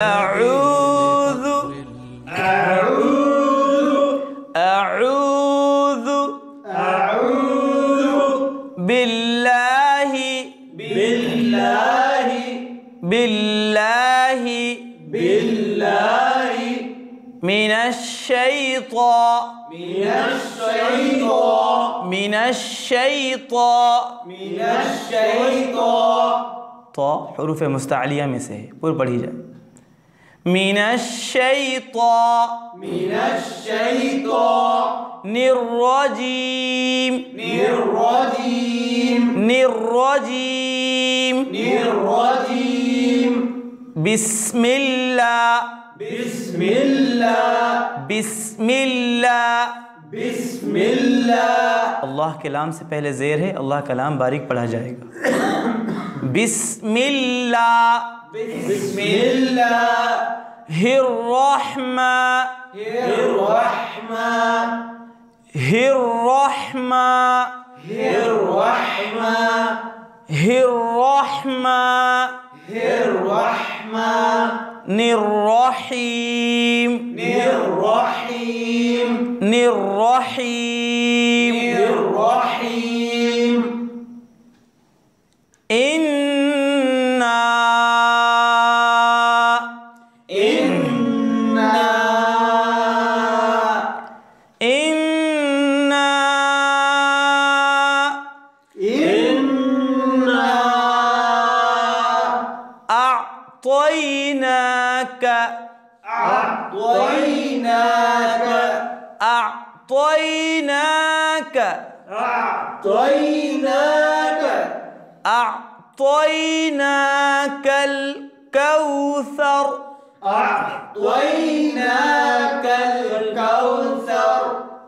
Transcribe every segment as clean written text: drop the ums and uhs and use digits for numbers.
अऊज़ु अऊज़ु बिल्लाहि मिनश्शैतान तो हुरूफ़ मुस्तअलिया में से है, पूरी पढ़ी जाए। निर्रजीम बिस्मिल्लाह अल्लाह के लाम से पहले ज़ेर है, अल्लाह का लाम बारीक पढ़ा जाएगा। निर्रहीम इन्ना अअतयनाकल कौसर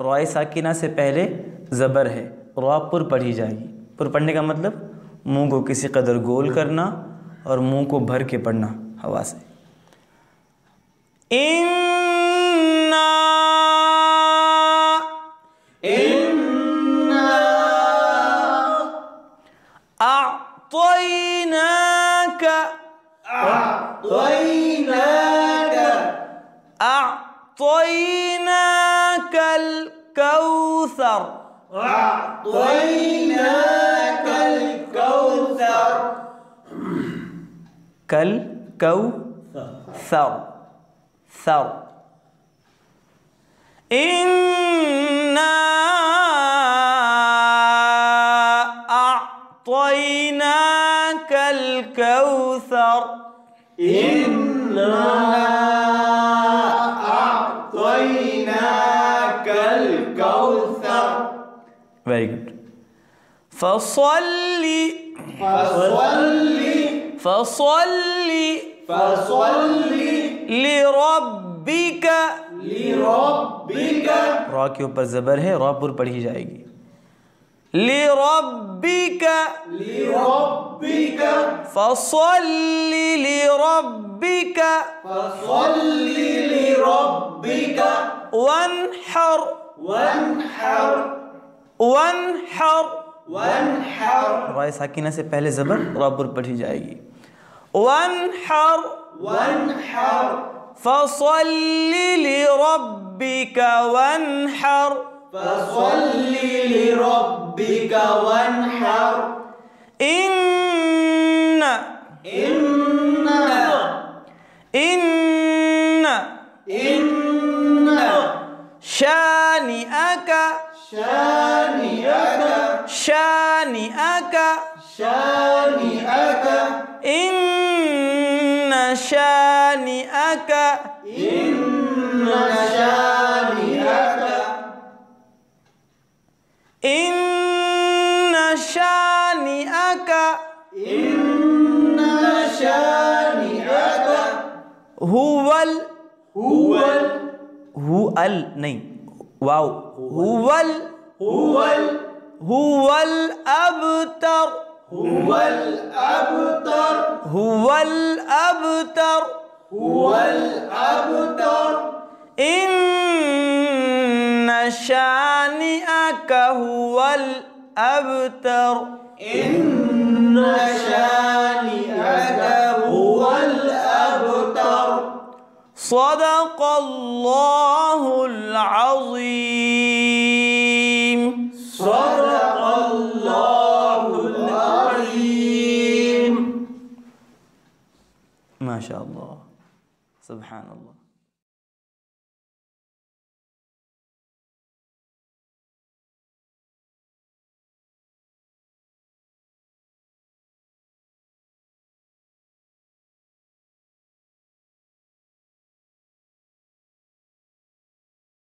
रॉय साकिना से पहले ज़बर है, रॉ पुर पढ़ी जाएगी। पुर पढ़ने का मतलब मुंह को किसी कदर गोल करना और मुंह को भर के पढ़ना हवा से। इन्ना अअतयनाकल कौसर कल कौसर सर इन्ना अअतयनाकल कौसर वेरी गुड। फसल्ली लिरब्बिका रॉ के ऊपर ज़बर है, रॉ पुर पढ़ी जाएगी। लिरब्बिका फसल्ली लिरब्बिका वन्हर रॉय साकिना से पहले ज़बर, रॉ पुर पढ़ी जाएगी। वन्हर फसल्ली लिरब्बिका वन्हर इन्न शानिअका इन्न शानिअका हुवल नहीं वाव हुवल अबतर इन्न शानिअका हुवल अबतर इन्न शानिअका हुवल अबतर सदक़ल्लाहुल अज़ीम। सदक़ल्लाहुल अज़ीम। माशा अल्लाह, सुब्हान अल्लाह।